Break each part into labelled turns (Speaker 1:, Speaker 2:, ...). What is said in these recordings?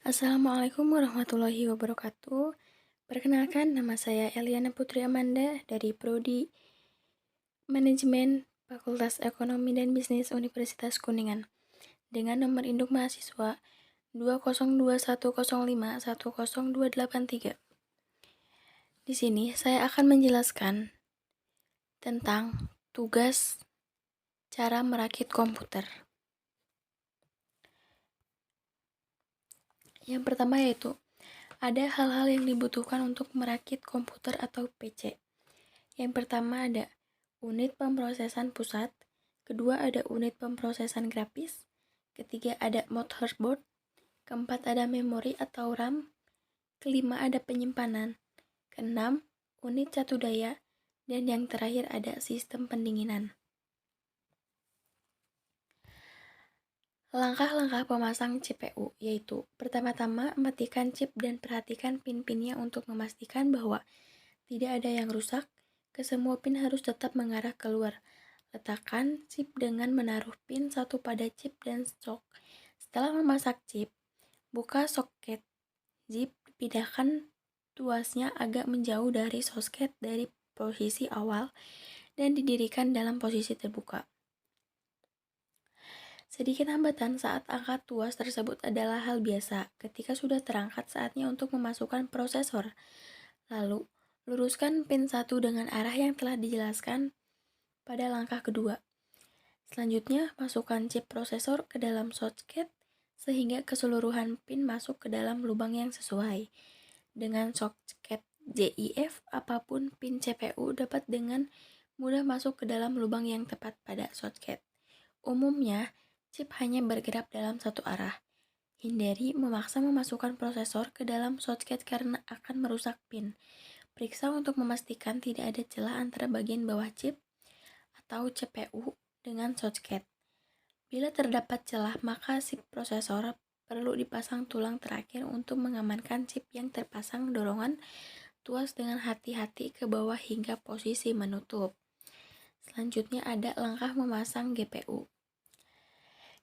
Speaker 1: Assalamualaikum warahmatullahi wabarakatuh. Perkenalkan, nama saya Eliana Putri Amanda dari Prodi Manajemen Fakultas Ekonomi dan Bisnis Universitas Kuningan dengan nomor induk mahasiswa 20210510283. Di sini saya akan menjelaskan tentang tugas cara merakit komputer. Yang pertama yaitu ada hal-hal yang dibutuhkan untuk merakit komputer atau PC. Yang pertama ada unit pemrosesan pusat, kedua ada unit pemrosesan grafis, ketiga ada motherboard, keempat ada memori atau RAM, kelima ada penyimpanan, keenam unit catu daya, dan yang terakhir ada sistem pendinginan. Langkah-langkah pemasang CPU yaitu pertama-tama matikan chip dan perhatikan pin-pinnya untuk memastikan bahwa tidak ada yang rusak. Kesemua pin harus tetap mengarah keluar. Letakkan chip dengan menaruh pin satu pada chip dan stok. Setelah memasak chip, buka soket zip, pindahkan tuasnya agak menjauh dari soket dari posisi awal dan didirikan dalam posisi terbuka. Sedikit hambatan saat angkat tuas tersebut adalah hal biasa. Ketika sudah terangkat, saatnya untuk memasukkan prosesor. Lalu, luruskan pin 1 dengan arah yang telah dijelaskan pada langkah kedua. Selanjutnya, masukkan chip prosesor ke dalam soket sehingga keseluruhan pin masuk ke dalam lubang yang sesuai. Dengan soket JIF, apapun pin CPU dapat dengan mudah masuk ke dalam lubang yang tepat pada soket. Umumnya, chip hanya bergerak dalam satu arah. Hindari memaksa memasukkan prosesor ke dalam soket karena akan merusak pin. Periksa untuk memastikan tidak ada celah antara bagian bawah chip atau CPU dengan soket. Bila terdapat celah, maka si prosesor perlu dipasang tulang terakhir untuk mengamankan chip yang terpasang dorongan tuas dengan hati-hati ke bawah hingga posisi menutup. Selanjutnya ada langkah memasang GPU.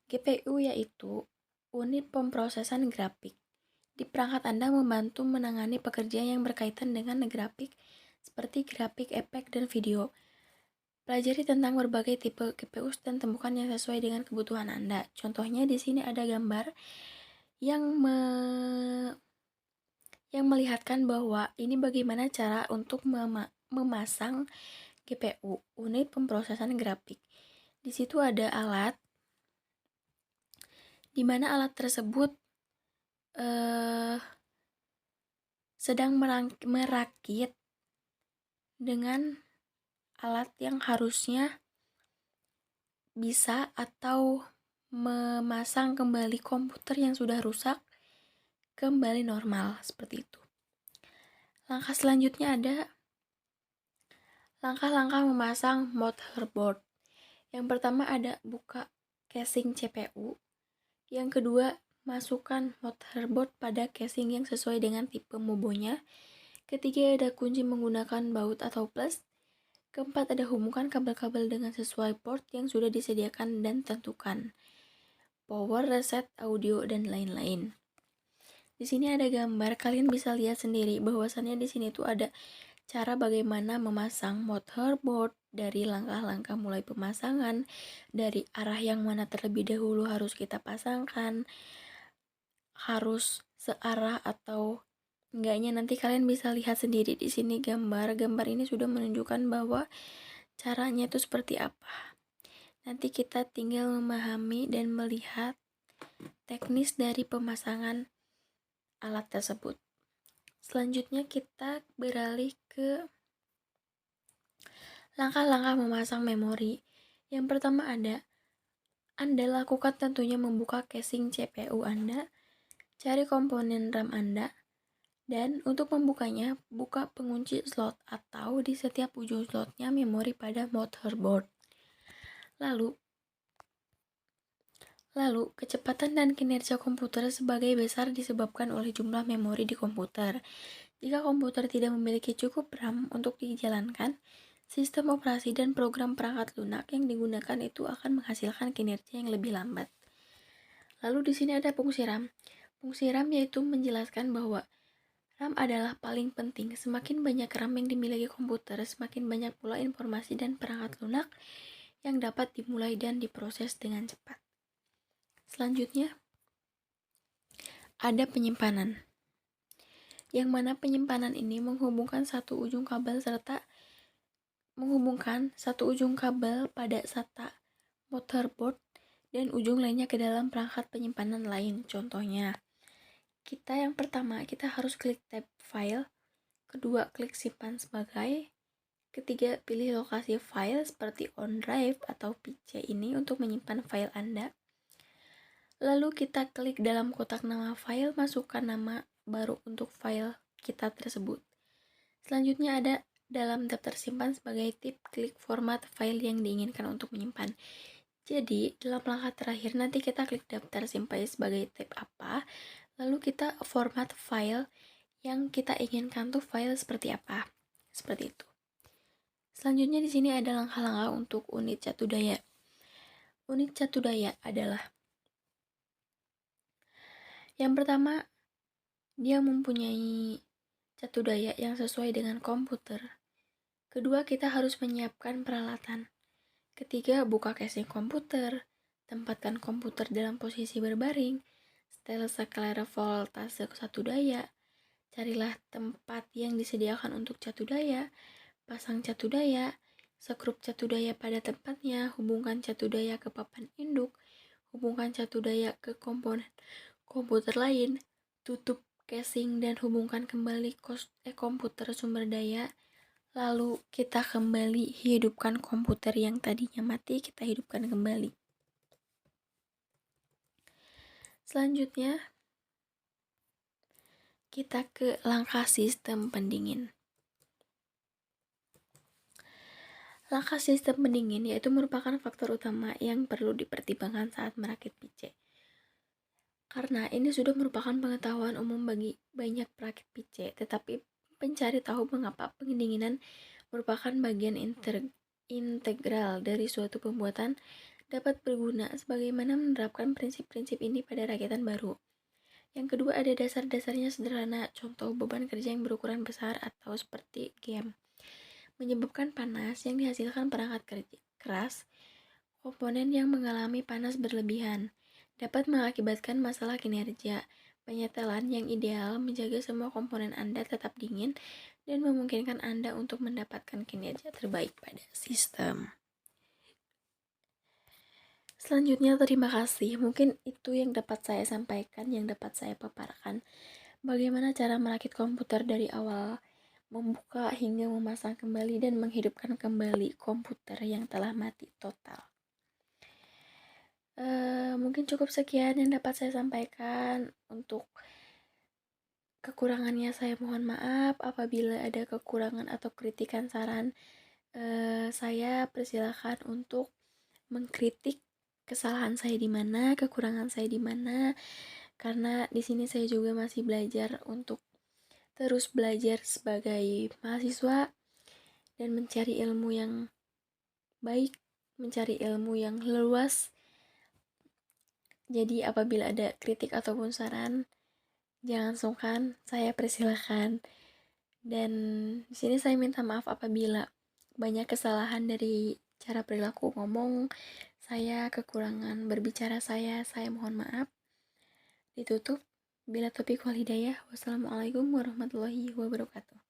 Speaker 1: GPU yaitu unit pemrosesan grafik. Di perangkat Anda membantu menangani pekerjaan yang berkaitan dengan grafik seperti grafik, efek, dan video. Pelajari tentang berbagai tipe GPU dan temukan yang sesuai dengan kebutuhan Anda. Contohnya di sini ada gambar yang melihatkan bahwa ini bagaimana cara untuk memasang GPU, unit pemrosesan grafik. Di situ ada alat, di mana alat tersebut sedang merakit dengan alat yang harusnya bisa atau memasang kembali komputer yang sudah rusak kembali normal, seperti itu. Langkah selanjutnya ada langkah-langkah memasang motherboard. Yang pertama ada buka casing CPU. Yang kedua, masukkan motherboard pada casing yang sesuai dengan tipe mobonya. Ketiga, ada kunci menggunakan baut atau plus. Keempat, ada hubungkan kabel-kabel dengan sesuai port yang sudah disediakan dan tentukan power, reset, audio, dan lain-lain. Di sini ada gambar, kalian bisa lihat sendiri bahwasannya di sini tuh ada cara bagaimana memasang motherboard dari langkah-langkah mulai pemasangan, dari arah yang mana terlebih dahulu harus kita pasangkan, harus searah atau enggaknya, nanti kalian bisa lihat sendiri di sini gambar ini sudah menunjukkan bahwa caranya itu seperti apa. Nanti kita tinggal memahami dan melihat teknis dari pemasangan alat tersebut. Selanjutnya kita beralih ke langkah-langkah memasang memori. Yang pertama ada, Anda lakukan tentunya membuka casing CPU Anda, cari komponen RAM Anda, dan untuk membukanya, buka pengunci slot atau di setiap ujung slotnya memori pada motherboard. Lalu, kecepatan dan kinerja komputer sebagai besar disebabkan oleh jumlah memori di komputer. Jika komputer tidak memiliki cukup RAM untuk dijalankan, sistem operasi dan program perangkat lunak yang digunakan itu akan menghasilkan kinerja yang lebih lambat. Lalu di sini ada fungsi RAM. Fungsi RAM yaitu menjelaskan bahwa RAM adalah paling penting. Semakin banyak RAM yang dimiliki komputer, semakin banyak pula informasi dan perangkat lunak yang dapat dimulai dan diproses dengan cepat. Selanjutnya, ada penyimpanan. Yang mana penyimpanan ini menghubungkan satu ujung kabel pada SATA motherboard dan ujung lainnya ke dalam perangkat penyimpanan lain. Contohnya, yang pertama kita harus klik tab file, kedua klik simpan sebagai, ketiga pilih lokasi file seperti OneDrive atau PC ini untuk menyimpan file Anda. Lalu kita klik dalam kotak nama file, masukkan nama baru untuk file kita tersebut. Selanjutnya ada dalam daftar simpan sebagai tip, klik format file yang diinginkan untuk menyimpan. Jadi, dalam langkah terakhir nanti kita klik daftar simpan sebagai tab apa, lalu kita format file yang kita inginkan tuh file seperti apa. Seperti itu. Selanjutnya di sini ada langkah-langkah untuk unit catu daya. Unit catu daya adalah yang pertama, dia mempunyai catu daya yang sesuai dengan komputer. Kedua, kita harus menyiapkan peralatan. Ketiga, buka casing komputer, tempatkan komputer dalam posisi berbaring, setel skala voltase catu daya, carilah tempat yang disediakan untuk catu daya, pasang catu daya, skrup catu daya pada tempatnya, hubungkan catu daya ke papan induk, hubungkan catu daya ke komponen komputer lain, tutup casing dan hubungkan kembali komputer sumber daya. Lalu kita kembali hidupkan komputer yang tadinya mati, kita hidupkan kembali. Selanjutnya, kita ke langkah sistem pendingin. Langkah sistem pendingin yaitu merupakan faktor utama yang perlu dipertimbangkan saat merakit PC. Karena ini sudah merupakan pengetahuan umum bagi banyak perakit PC, tetapi pencari tahu mengapa pendinginan merupakan bagian integral dari suatu pembuatan dapat berguna sebagaimana menerapkan prinsip-prinsip ini pada rakitan baru. Yang kedua, ada dasar-dasarnya sederhana, contoh beban kerja yang berukuran besar atau seperti game menyebabkan panas yang dihasilkan perangkat kerja keras. Komponen yang mengalami panas berlebihan dapat mengakibatkan masalah kinerja. Penyetelan yang ideal menjaga semua komponen Anda tetap dingin dan memungkinkan Anda untuk mendapatkan kinerja terbaik pada sistem. Selanjutnya, terima kasih. Mungkin itu yang dapat saya sampaikan, yang dapat saya paparkan. Bagaimana cara merakit komputer dari awal, membuka hingga memasang kembali dan menghidupkan kembali komputer yang telah mati total. Mungkin cukup sekian yang dapat saya sampaikan. Untuk kekurangannya saya mohon maaf. Apabila ada kekurangan atau kritikan saran, saya persilakan untuk mengkritik kesalahan saya di mana, kekurangan saya di mana, karena di sini saya juga masih belajar untuk terus belajar sebagai mahasiswa dan mencari ilmu yang baik, mencari ilmu yang luas. Jadi apabila ada kritik ataupun saran, jangan sungkan, saya persilakan. Dan di sini saya minta maaf apabila banyak kesalahan dari cara perilaku ngomong saya, kekurangan berbicara saya mohon maaf. Ditutup. Bila taufiq wal hidayah. Wassalamualaikum warahmatullahi wabarakatuh.